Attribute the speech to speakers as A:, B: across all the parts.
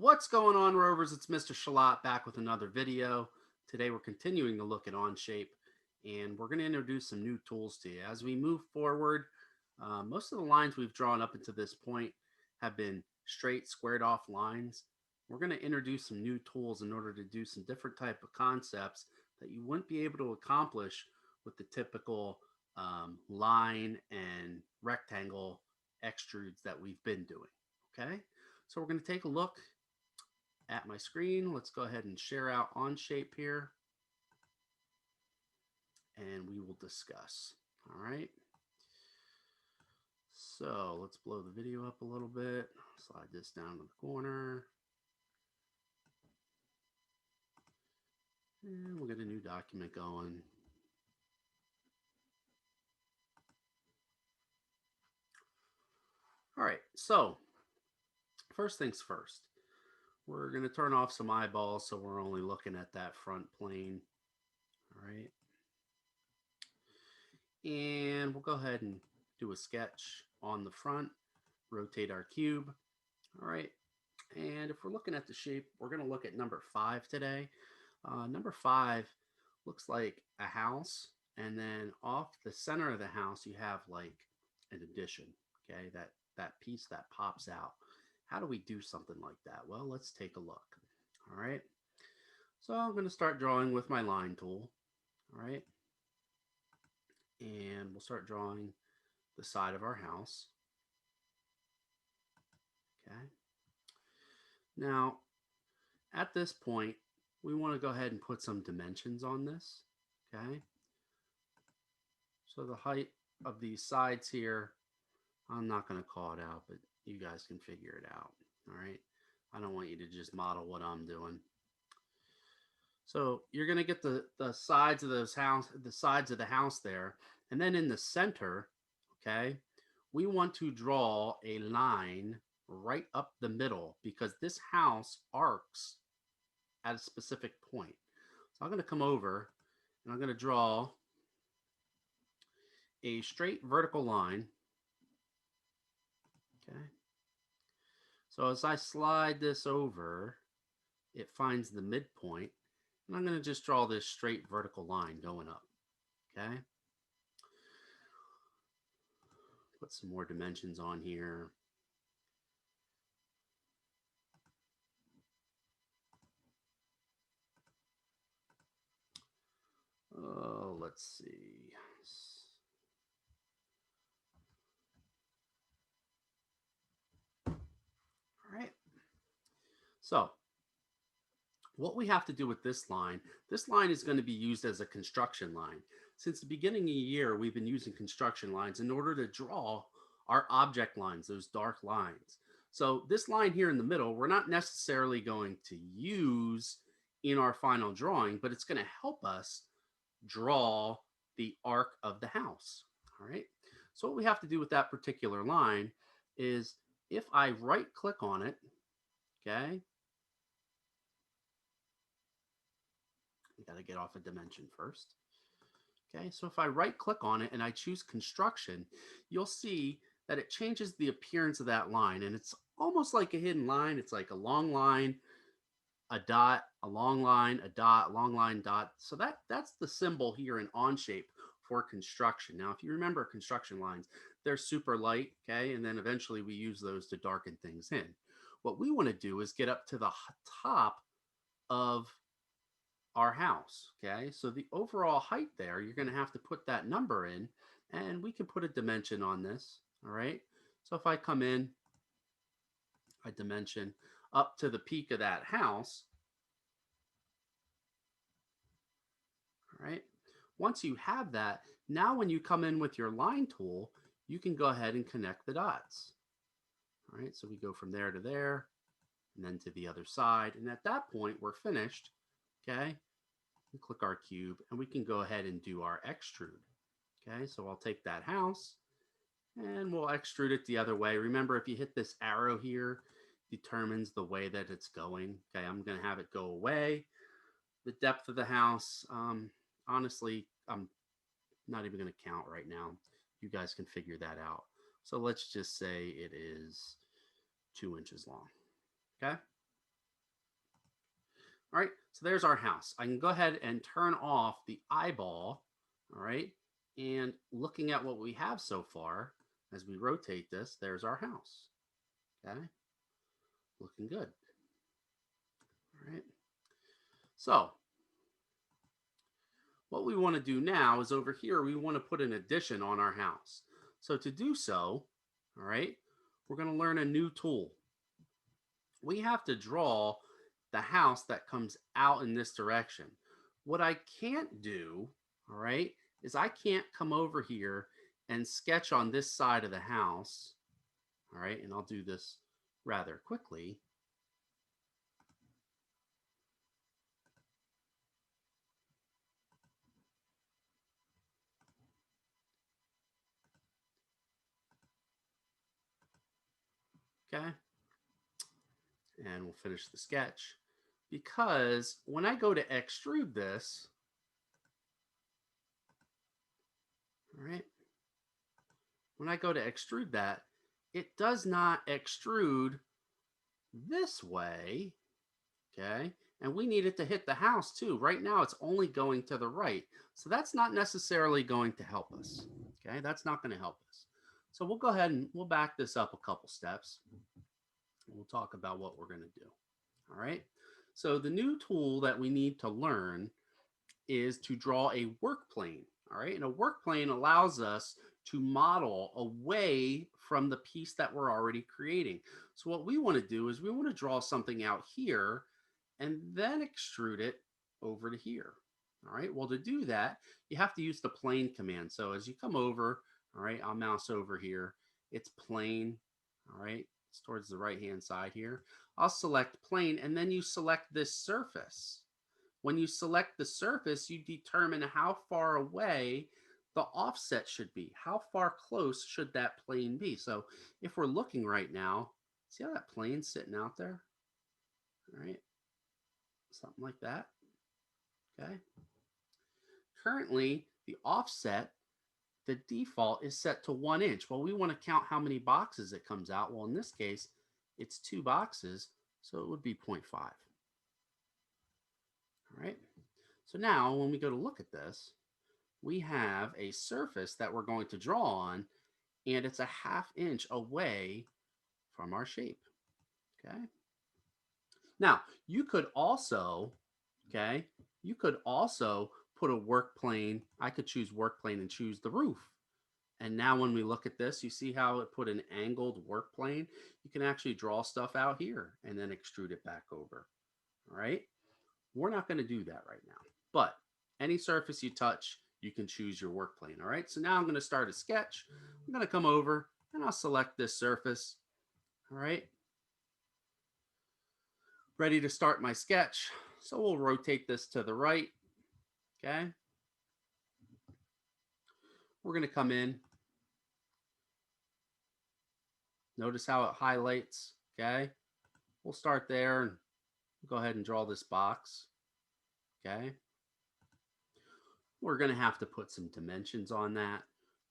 A: What's going on, Rovers? It's Mr. Shalat back with another video. Today we're continuing to look at OnShape, and we're going to introduce some new tools to you. As we move forward, most of the lines we've drawn up until this point have been straight, squared off lines. We're going to introduce some new tools in order to do some different type of concepts that you wouldn't be able to accomplish with the typical line and rectangle extrudes that we've been doing. Okay, so we're going to take a look at my screen. Let's go ahead and share out OnShape here, and we will discuss. All right. So let's blow the video up a little bit. Slide this down to the corner. And we'll get a new document going. All right, so first things first, we're going to turn off some eyeballs so we're only looking at that front plane. All right. And we'll go ahead and do a sketch on the front, rotate our cube. All right. And if we're looking at the shape, we're going to look at number 5 today. Number 5 looks like a house, and then off the center of the house, you have like an addition, okay, that piece that pops out. How do we do something like that? Well, let's take a look. All right. So I'm going to start drawing with my line tool. All right. And we'll start drawing the side of our house. Okay. Now, at this point, we want to go ahead and put some dimensions on this. Okay. So the height of these sides here, I'm not going to call it out, but you guys can figure it out. All right. I don't want you to just model what I'm doing. So you're going to get the sides of the sides of the house there. And then in the center, okay, we want to draw a line right up the middle because this house arcs at a specific point. So I'm going to come over and I'm going to draw a straight vertical line. Okay. So as I slide this over, it finds the midpoint, and I'm going to just draw this straight vertical line going up. Okay. Put some more dimensions on here. Oh, let's see. All right. So what we have to do with this line is going to be used as a construction line. Since the beginning of the year, we've been using construction lines in order to draw our object lines, those dark lines. So this line here in the middle, we're not necessarily going to use in our final drawing, but it's going to help us draw the arc of the house. All right. So what we have to do with that particular line is if I right click on it, okay, we got to get off a dimension first. Okay, so if I right click on it and I choose construction, you'll see that it changes the appearance of that line, and it's almost like a hidden line. It's like a long line, a dot, a long line, a dot, long line, dot. So that's the symbol here in OnShape for construction. Now, if you remember construction lines, they're super light, okay, and then eventually we use those to darken things in. What we want to do is get up to the top of our house. Okay, so the overall height there, you're going to have to put that number in, and we can put a dimension on this. All right, so if I come in, I dimension up to the peak of that house. All right, once you have that, now when you come in with your line tool, you can go ahead and connect the dots. All right, so we go from there to there and then to the other side, and at that point we're finished. Okay, we click our cube and we can go ahead and do our extrude. Okay, so I'll take that house and we'll extrude it the other way. Remember, if you hit this arrow here, determines the way that it's going. Okay, I'm going to have it go away. The depth of the house, honestly, I'm not even going to count right now. You guys can figure that out. So let's just say it is 2 inches long. Okay. All right, so there's our house. I can go ahead and turn off the eyeball. All right, and looking at what we have so far, as we rotate this, there's our house. Okay, looking good. All right, so what we want to do now is over here, we want to put an addition on our house. So to do so, all right, we're going to learn a new tool. We have to draw the house that comes out in this direction. What I can't do, all right, is I can't come over here and sketch on this side of the house. All right, and I'll do this rather quickly. Okay, and we'll finish the sketch. Because when I go to extrude this, all right, when I go to extrude that, it does not extrude this way, okay? And we need it to hit the house too. Right now, it's only going to the right. So that's not necessarily going to help us, okay? That's not going to help us. So we'll go ahead and we'll back this up a couple steps. We'll talk about what we're going to do, all right? So the new tool that we need to learn is to draw a work plane. All right. And a work plane allows us to model away from the piece that we're already creating. So what we want to do is we want to draw something out here and then extrude it over to here. All right. Well, to do that, you have to use the plane command. So as you come over, all right, I'll mouse over here. It's plane. All right. It's towards the right hand side here. I'll select plane and then you select this surface. When you select the surface, you determine how far away the offset should be. How far close should that plane be? So if we're looking right now, see how that plane's sitting out there? All right, something like that. Okay. Currently, the offset, the default is set to 1 inch. Well, we want to count how many boxes it comes out. Well, in this case, it's 2 boxes, so it would be 0.5. All right. So now when we go to look at this, we have a surface that we're going to draw on, and it's a 1/2 inch away from our shape. Okay. Now, you could also, okay, you could also put a work plane. I could choose work plane and choose the roof. And now when we look at this, you see how it put an angled work plane? You can actually draw stuff out here and then extrude it back over. All right. We're not going to do that right now, but any surface you touch, you can choose your work plane. All right. So now I'm going to start a sketch. I'm going to come over and I'll select this surface. All right. Ready to start my sketch. So we'll rotate this to the right. Okay. We're going to come in. Notice how it highlights. Okay. We'll start there and go ahead and draw this box. Okay. We're going to have to put some dimensions on that.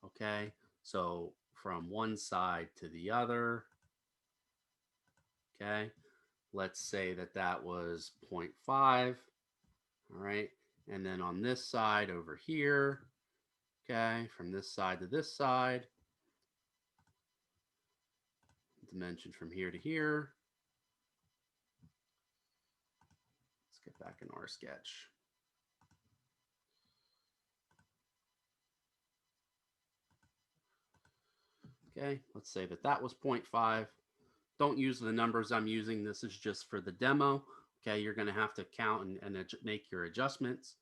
A: Okay. So from one side to the other. Okay. Let's say that that was 0.5. All right. And then on this side over here. Okay. From this side to this side. Dimension from here to here. Let's get back in our sketch. Okay. Let's say that that was 0.5. Don't use the numbers I'm using. This is just for the demo. Okay, you're going to have to count and make your adjustments.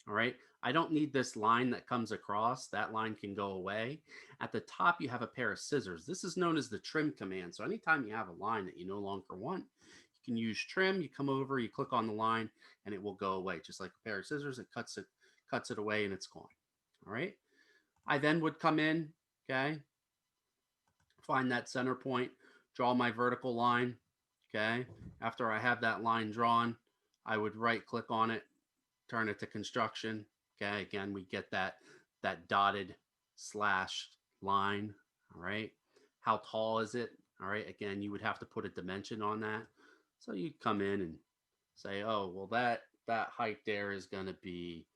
A: All right, I don't need this line that comes across. That line can go away. At the top, you have a pair of scissors. This is known as the trim command. So anytime you have a line that you no longer want, you can use trim. You come over, you click on the line, and it will go away. Just like a pair of scissors, it cuts it away, and it's gone. All right. I then would come in, okay, find that center point, draw my vertical line. Okay. After I have that line drawn, I would right click on it, turn it to construction. Okay. Again, we get that dotted slashed line. All right. How tall is it? All right. Again, you would have to put a dimension on that. So you'd come in and say, oh, well, that height there is going to be,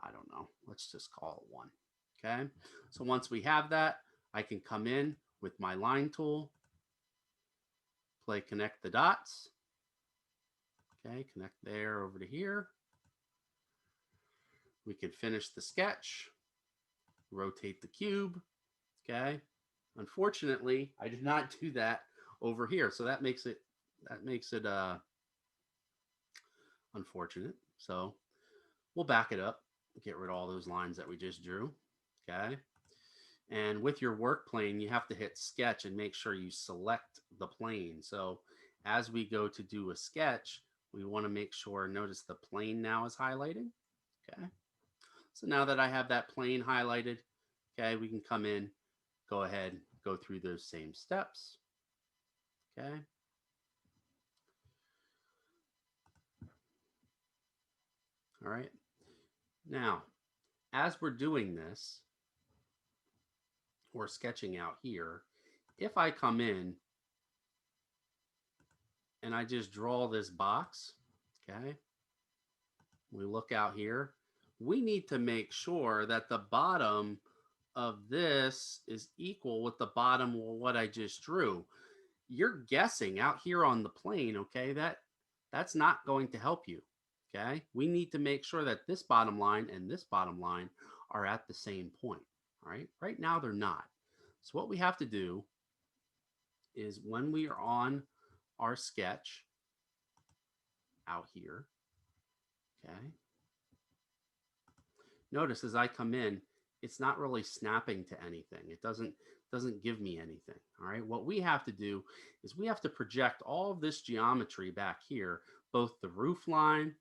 A: I don't know, let's just call it 1. Okay. So once we have that, I can come in with my line tool, play connect the dots. Okay, connect there over to here. We can finish the sketch, rotate the cube. Okay. Unfortunately, I did not do that over here. So that makes it unfortunate. So we'll back it up, get rid of all those lines that we just drew. Okay. And with your work plane, you have to hit sketch and make sure you select the plane. So as we go to do a sketch, we want to make sure, notice the plane now is highlighted. Okay. So now that I have that plane highlighted, okay, we can come in, go ahead, go through those same steps. Okay. All right. Now, as we're doing this, or sketching out here, if I come in and I just draw this box, okay, we look out here, we need to make sure that the bottom of this is equal with the bottom of what I just drew. You're guessing out here on the plane, okay, that's not going to help you. Okay, we need to make sure that this bottom line and this bottom line are at the same point. All right, right now they're not. So what we have to do is when we are on our sketch out here, okay, notice as I come in, it's not really snapping to anything. It doesn't give me anything. All right, what we have to do is we have to project all of this geometry back here, both the roof line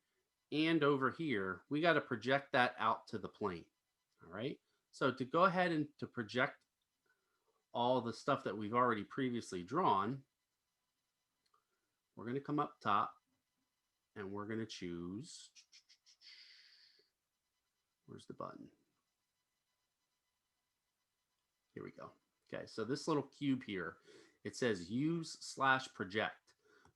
A: and over here. We got to project that out to the plane. All right, so to go ahead and to project all the stuff that we've already previously drawn, we're going to come up top and we're going to choose, where's the button? Here we go. Okay, so this little cube here, it says use/project.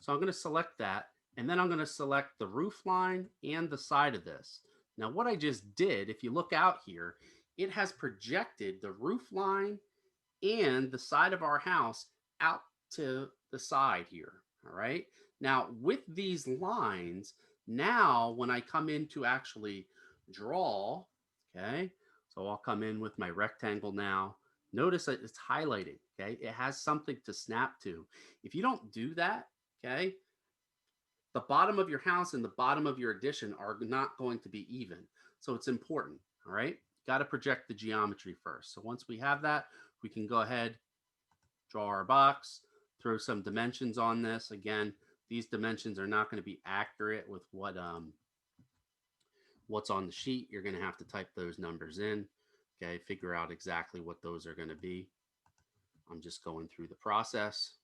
A: So I'm going to select that, and then I'm going to select the roof line and the side of this. Now what I just did, if you look out here, it has projected the roof line and the side of our house out to the side here. All right. Now with these lines, now when I come in to actually draw, okay, so I'll come in with my rectangle now. Notice that it's highlighting. Okay, it has something to snap to. If you don't do that, okay, the bottom of your house and the bottom of your addition are not going to be even. So it's important. All right, got to project the geometry first. So once we have that, we can go ahead, draw our box, throw some dimensions on this. Again, these dimensions are not going to be accurate with what's on the sheet. You're going to have to type those numbers in. Okay, figure out exactly what those are going to be. I'm just going through the process.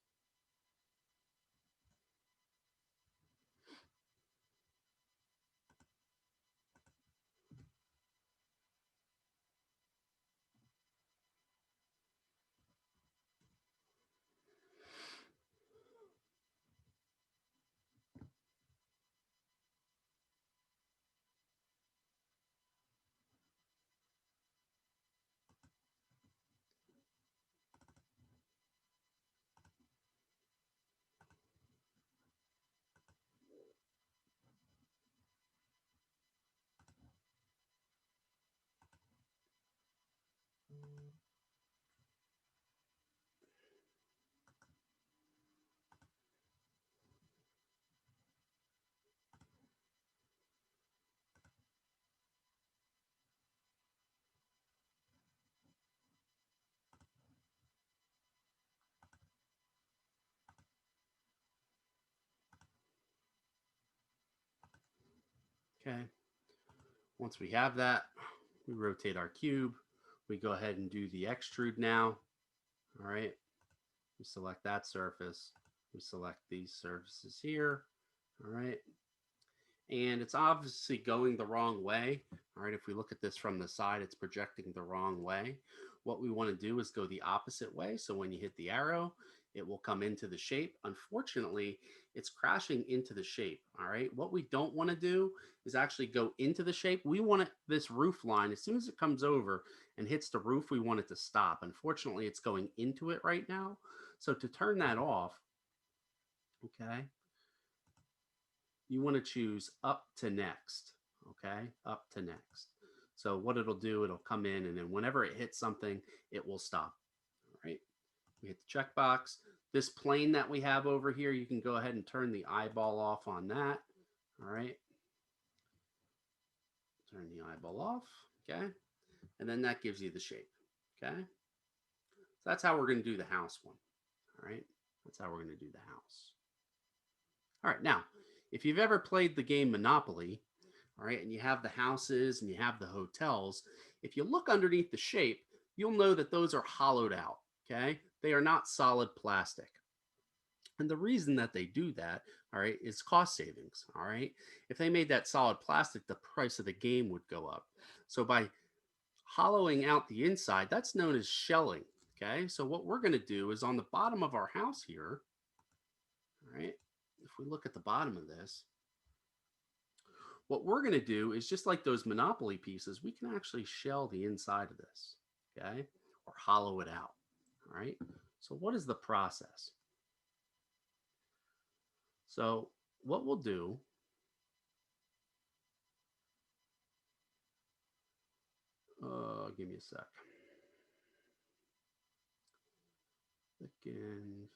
A: Okay, once we have that, we rotate our cube. We go ahead and do the extrude now. All right, we select that surface. We select these surfaces here. All right, and it's obviously going the wrong way. All right, if we look at this from the side, it's projecting the wrong way. What we want to do is go the opposite way. So when you hit the arrow, it will come into the shape. Unfortunately, it's crashing into the shape. All right. What we don't want to do is actually go into the shape. We want this roof line, as soon as it comes over and hits the roof, we want it to stop. Unfortunately, it's going into it right now. So to turn that off, okay, you want to choose up to next. Okay. Up to next. So what it'll do, it'll come in, and then whenever it hits something, it will stop. All right. We hit the checkbox. This plane that we have over here, you can go ahead and turn the eyeball off on that. All right. Turn the eyeball off. Okay. And then that gives you the shape. Okay. So that's how we're going to do the house one. All right. That's how we're going to do the house. All right. Now, if you've ever played the game Monopoly, all right, and you have the houses and you have the hotels, if you look underneath the shape, you'll know that those are hollowed out. Okay. They are not solid plastic. And the reason that they do that, all right, is cost savings. All right. If they made that solid plastic, the price of the game would go up. So by hollowing out the inside, that's known as shelling. Okay. So what we're going to do is on the bottom of our house here, all right, if we look at the bottom of this, what we're going to do is just like those Monopoly pieces, we can actually shell the inside of this. Okay. Or hollow it out. All right. So what is the process? So what we'll do, give me a sec. Again,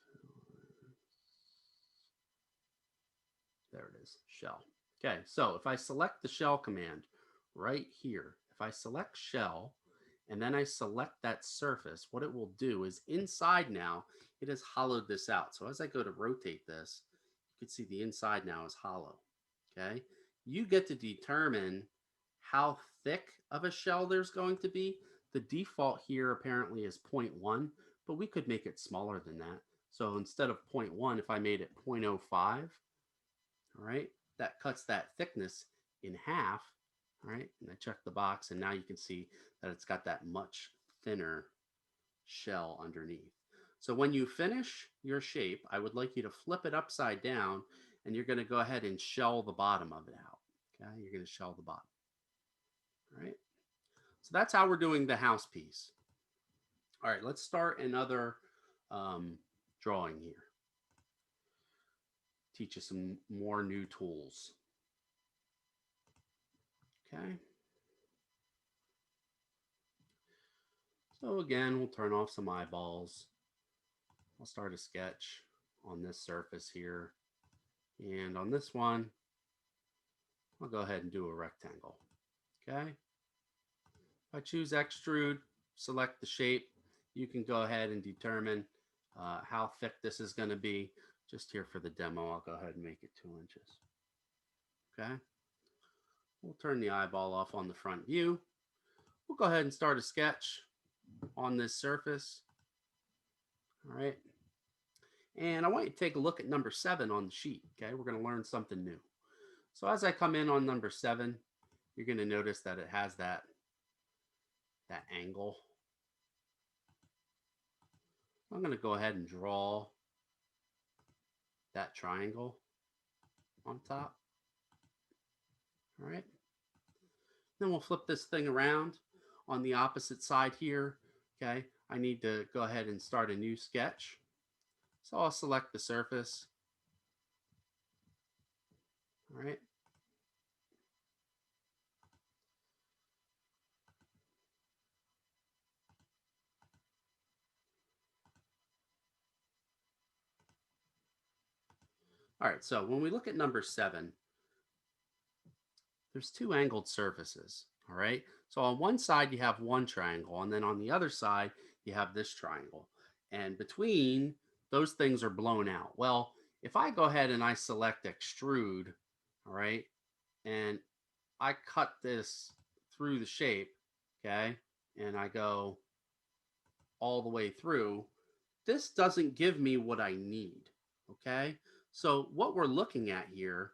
A: there it is, shell. Okay, so if I select the shell command right here, if I select shell and then I select that surface, what it will do is inside now, it has hollowed this out. So as I go to rotate this, you can see the inside now is hollow. Okay, you get to determine how thick of a shell there's going to be. The default here apparently is 0.1, but we could make it smaller than that. So instead of 0.1, if I made it 0.05, all right, that cuts that thickness in half. All right, and I check the box, and now you can see that it's got that much thinner shell underneath. So when you finish your shape, I would like you to flip it upside down, and you're going to go ahead and shell the bottom of it out. Okay, you're going to shell the bottom. All right, so that's how we're doing the house piece. All right, let's start another drawing here. Teach you some more new tools. Okay. So again, we'll turn off some eyeballs. I'll start a sketch on this surface here. And on this one, I'll go ahead and do a rectangle. Okay. If I choose extrude, select the shape, you can go ahead and determine how thick this is going to be. Just here for the demo, I'll go ahead and make it 2 inches. Okay. We'll turn the eyeball off on the front view. We'll go ahead and start a sketch on this surface. All right. And I want you to take a look at number 7 on the sheet. Okay. We're going to learn something new. So as I come in on number 7, you're going to notice that it has that angle. I'm going to go ahead and draw that triangle on top. All right. Then we'll flip this thing around on the opposite side here. Okay. I need to go ahead and start a new sketch. So I'll select the surface. All right. All right. So when we look at number 7, there's 2 angled surfaces. All right. So on one side, you have one triangle, and then on the other side, you have this triangle. And between those things are blown out. Well, if I go ahead and I select extrude, all right, and I cut this through the shape, okay, and I go all the way through, this doesn't give me what I need, okay? So what we're looking at here,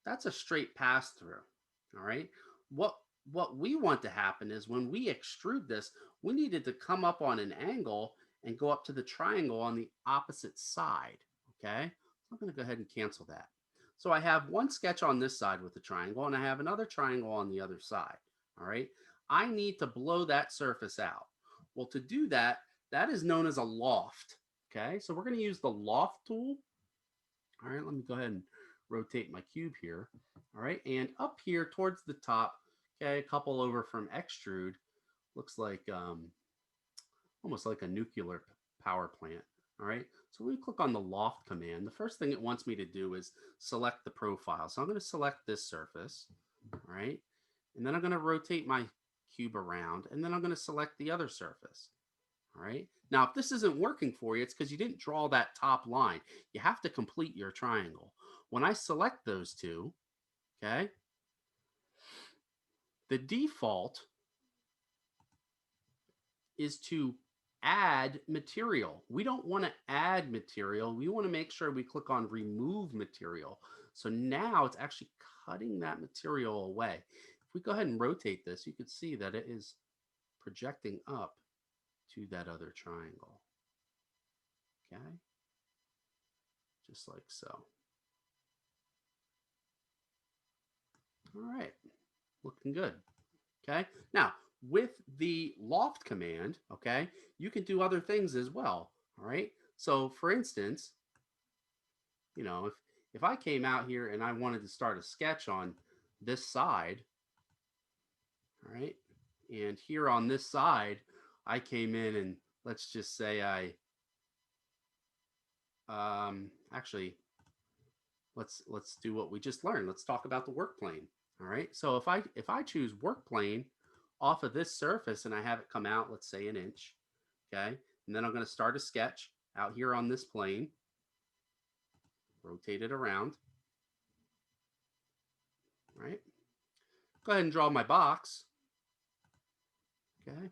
A: that's a straight pass through, all right? What we want to happen is when we extrude this, we needed to come up on an angle and go up to the triangle on the opposite side, okay? I'm going to go ahead and cancel that. So I have one sketch on this side with the triangle, and I have another triangle on the other side. All right. I need to blow that surface out. Well, to do that, that is known as a loft. Okay. So we're going to use the loft tool. All right. Let me go ahead and rotate my cube here. All right. And up here towards the top, okay, a couple over from Extrude, looks like almost like a nuclear power plant. All right. So we click on the loft command. The first thing it wants me to do is select the profile. So I'm going to select this surface. All right. And then I'm going to rotate my cube around, and then I'm going to select the other surface. All right. Now, if this isn't working for you, it's because you didn't draw that top line. You have to complete your triangle. When I select those two, okay, the default is to add material. We don't want to add material. We want to make sure we click on remove material. So now it's actually cutting that material away. If we go ahead and rotate this, you can see that it is projecting up to that other triangle. Okay. Just like so. All right. Looking good. Okay. Now, with the loft command, okay, you can do other things as well. All right. So for instance, you know, if I came out here and I wanted to start a sketch on this side, all right, and here on this side, I came in and let's just say I actually let's do what we just learned. Let's talk about the work plane. All right. So if I choose work plane off of this surface and I have it come out, let's say an inch, okay, and then I'm going to start a sketch out here on this plane, rotate it around. All right. Go ahead and draw my box. Okay.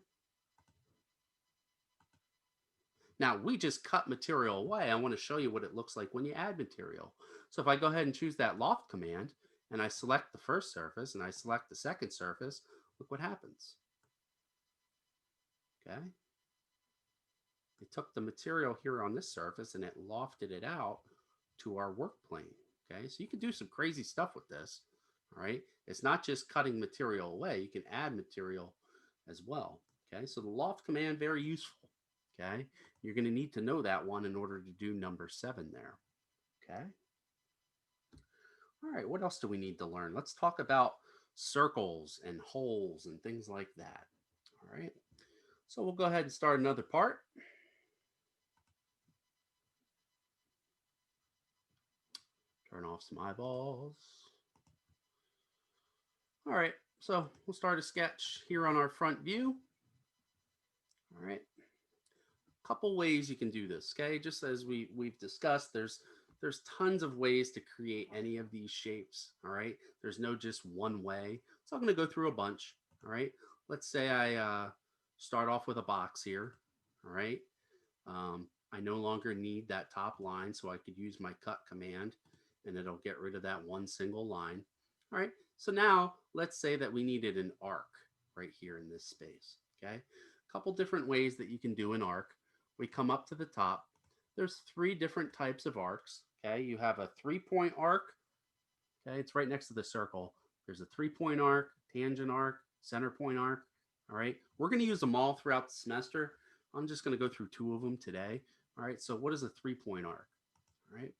A: Now we just cut material away. I want to show you what it looks like when you add material. So if I go ahead and choose that loft command and I select the first surface and I select the second surface, look what happens. Okay. It took the material here on this surface and it lofted it out to our work plane. Okay. So you can do some crazy stuff with this. All right. It's not just cutting material away. You can add material as well. Okay. So the loft command, very useful. Okay. You're going to need to know that one in order to do number 7 there. Okay. All right. What else do we need to learn? Let's talk about circles and holes and things like that. All right. So we'll go ahead and start another part. Turn off some eyeballs. All right. So we'll start a sketch here on our front view. All right. Couple ways you can do this. Okay. Just as we've discussed, there's tons of ways to create any of these shapes. All right. There's no just one way. So I'm going to go through a bunch. All right. Let's say I start off with a box here. All right. I no longer need that top line, so I could use my cut command and it'll get rid of that one single line. All right. So now let's say that we needed an arc right here in this space. Okay. A couple different ways that you can do an arc. We come up to the top. There's 3 different types of arcs. Okay. You have a 3-point arc. Okay. It's right next to the circle. There's a 3-point arc, tangent arc, center point arc. All right. We're going to use them all throughout the semester. I'm just going to go through 2 of them today. All right. So what is a 3-point arc? All right.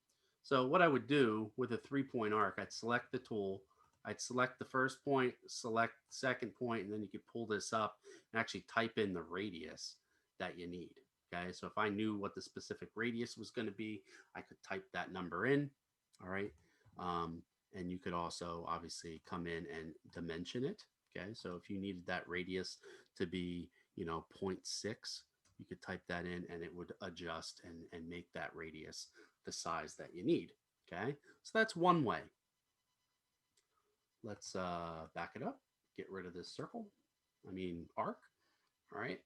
A: So what I would do with a 3-point arc, I'd select the tool. I'd select the first point, select the second point, and then you could pull this up and actually type in the radius that you need. Okay. So if I knew what the specific radius was going to be, I could type that number in. All right. And you could also obviously come in and dimension it. Okay. So if you needed that radius to be, 0.6, you could type that in and it would adjust and make that radius the size that you need. Okay. So that's one way. Let's back it up, get rid of this circle. Arc. All right.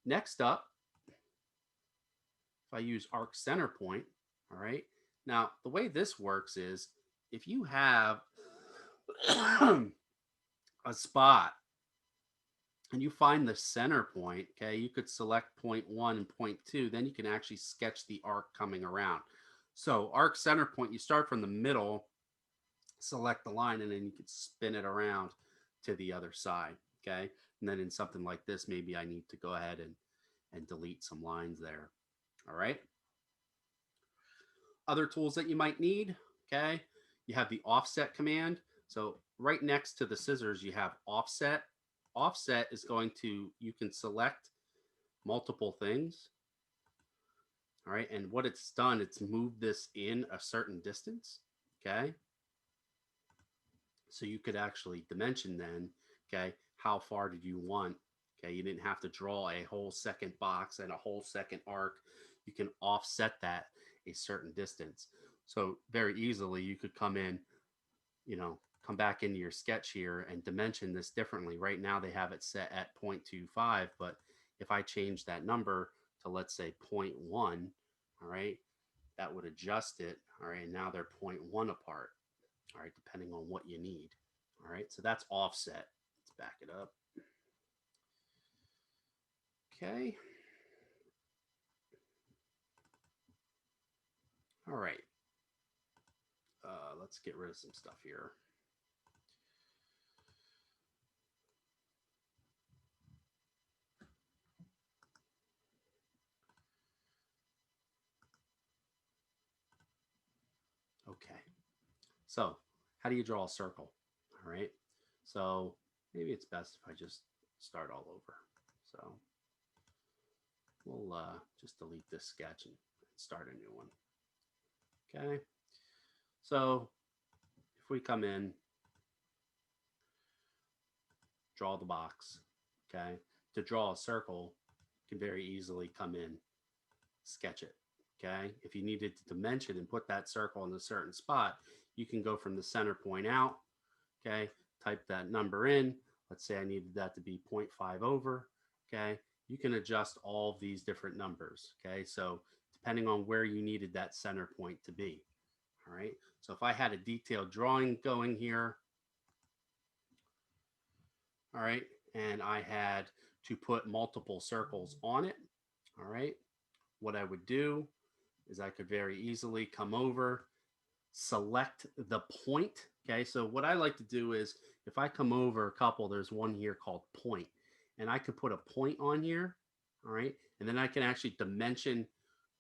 A: Next up, if I use arc center point, all right. Now, the way this works is if you have a spot and you find the center point, okay, you could select point 1 and point 2, then you can actually sketch the arc coming around. So arc center point, you start from the middle, select the line, and then you can spin it around to the other side. Okay. And then in something like this, maybe I need to go ahead and delete some lines there. All right. Other tools that you might need. Okay. You have the offset command. So right next to the scissors, you have offset. Offset is going to, you can select multiple things. All right. And what it's done, it's moved this in a certain distance. Okay. So you could actually dimension then, okay, how far did you want? Okay, you didn't have to draw a whole second box and a whole second arc. You can offset that a certain distance. So very easily you could come in, come back into your sketch here and dimension this differently. Right now they have it set at 0.25, but if I change that number to, let's say, 0.1, all right, that would adjust it. All right, and now they're 0.1 apart. All right, depending on what you need. All right, so that's offset. Let's back it up. Okay. All right. Let's get rid of some stuff here. Okay. So how do you draw a circle? All right. So maybe it's best if I just start all over. So we'll just delete this sketch and start a new one. Okay. So if we come in, draw the box, okay, to draw a circle, you can very easily come in, sketch it. Okay. If you needed to dimension and put that circle in a certain spot, you can go from the center point out. Okay. Type that number in. Let's say I needed that to be 0.5 over. Okay. You can adjust all of these different numbers. Okay. So depending on where you needed that center point to be. All right. So if I had a detailed drawing going here, all right, and I had to put multiple circles on it, all right, what I would do is I could very easily come over, select the point. Okay, so what I like to do is if I come over a couple, there's one here called point, and I could put a point on here. All right, and then I can actually dimension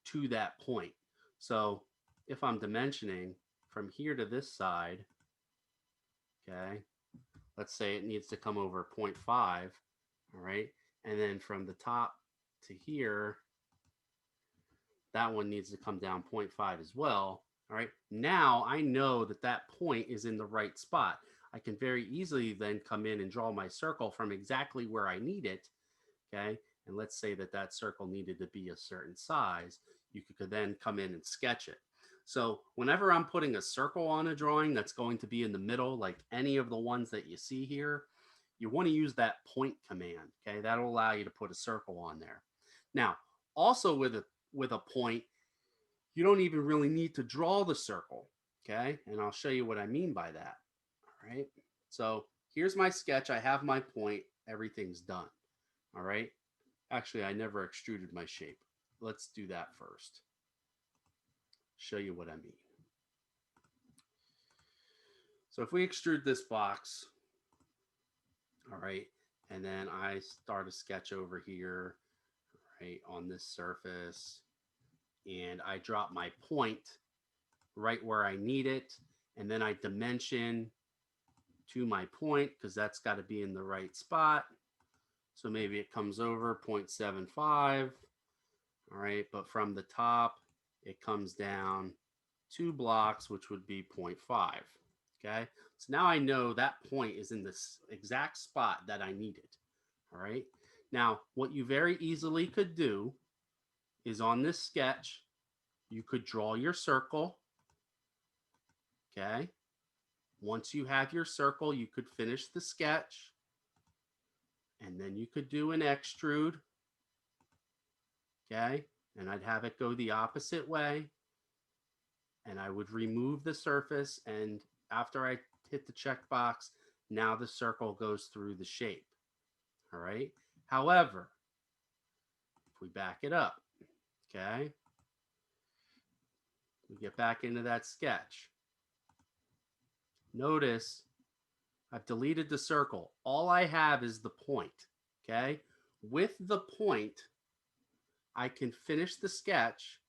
A: to that point. So if I'm dimensioning from here to this side, okay, let's say it needs to come over 0.5, all right, and then from the top to here, that one needs to come down 0.5 as well. All right, now I know that that point is in the right spot. I can very easily then come in and draw my circle from exactly where I need it. Okay, and let's say that that circle needed to be a certain size. You could then come in and sketch it. So whenever I'm putting a circle on a drawing that's going to be in the middle, like any of the ones that you see here, you want to use that point command. Okay, that'll allow you to put a circle on there. Now, also with a point, you don't even really need to draw the circle. Okay, and I'll show you what I mean by that. All right, so here's my sketch. I have my point. Everything's done. All right. Actually, I never extruded my shape. Let's do that first. Show you what I mean. So if we extrude this box, all right, and then I start a sketch over here, right, on this surface, and I drop my point right where I need it, and then I dimension to my point because that's got to be in the right spot. So maybe it comes over 0.75, all right, but from the top, it comes down 2 blocks, which would be 0.5. Okay, so now I know that point is in this exact spot that I needed. All right, now what you very easily could do is on this sketch, you could draw your circle. Okay, once you have your circle, you could finish the sketch, and then you could do an extrude. Okay, and I'd have it go the opposite way, and I would remove the surface, and after I hit the checkbox, now the circle goes through the shape. All right. However, if we back it up, okay, We get back into that sketch. Notice I've deleted the circle. All I have is the point, okay? With the point, I can finish the sketch,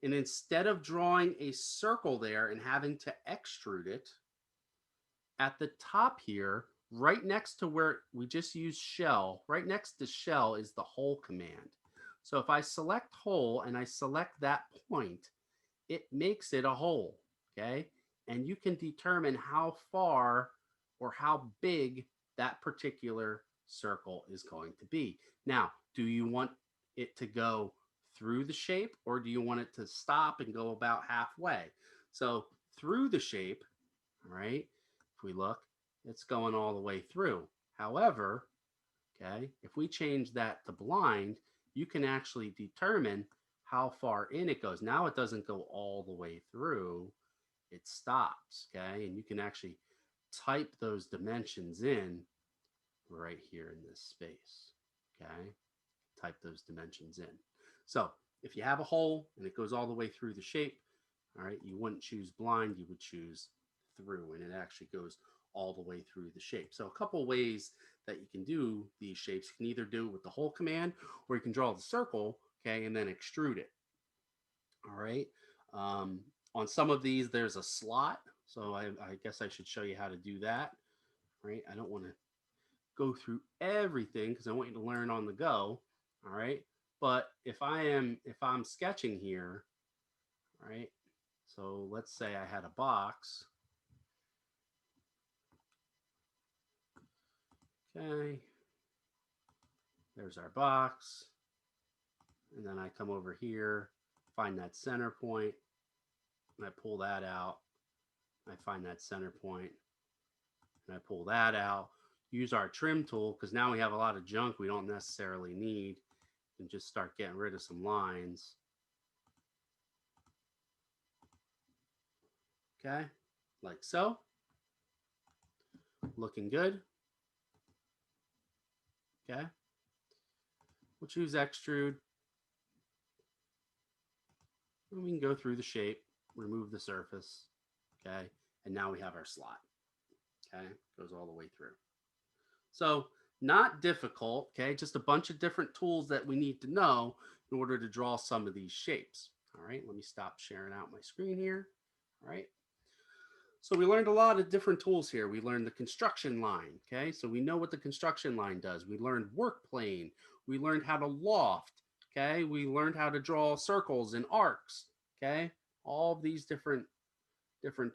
A: and instead of drawing a circle there and having to extrude it, at the top here, right next to where we just used shell, right next to shell is the hole command. So if I select hole and I select that point, it makes it a hole, okay? And you can determine how far or how big that particular circle is going to be. Now, do you want it to go through the shape, or do you want it to stop and go about halfway? So through the shape, all right, if we look, it's going all the way through. However, okay, if we change that to blind, you can actually determine how far in it goes. Now it doesn't go all the way through, it stops, okay? And you can actually type those dimensions in right here in this space, okay? Type those dimensions in. So if you have a hole and it goes all the way through the shape, all right, you wouldn't choose blind, you would choose through, and it actually goes all the way through the shape. So a couple ways that you can do these shapes. You can either do it with the hole command, or you can draw the circle, okay, and then extrude it. All right. On some of these, there's a slot. So I guess I should show you how to do that. Right. I don't want to go through everything because I want you to learn on the go. All right. But if I'm sketching here, right? So let's say I had a box. Okay. There's our box. And then I come over here, find that center point, and I pull that out. I find that center point, and I pull that out. Use our trim tool because now we have a lot of junk we don't necessarily need, and just start getting rid of some lines. Okay, like so. Looking good. Okay. We'll choose extrude. And we can go through the shape, remove the surface. Okay. And now we have our slot. Okay. Goes all the way through. So not difficult. Okay. Just a bunch of different tools that we need to know in order to draw some of these shapes. All right. Let me stop sharing out my screen here. All right. So we learned a lot of different tools here. We learned the construction line, okay? So we know what the construction line does. We learned work plane. We learned how to loft, okay? We learned how to draw circles and arcs, okay? All of these different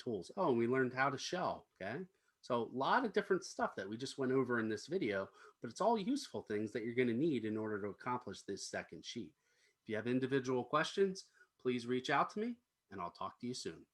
A: tools. Oh, and we learned how to shell, okay? So a lot of different stuff that we just went over in this video, but it's all useful things that you're going to need in order to accomplish this second sheet. If you have individual questions, please reach out to me and I'll talk to you soon.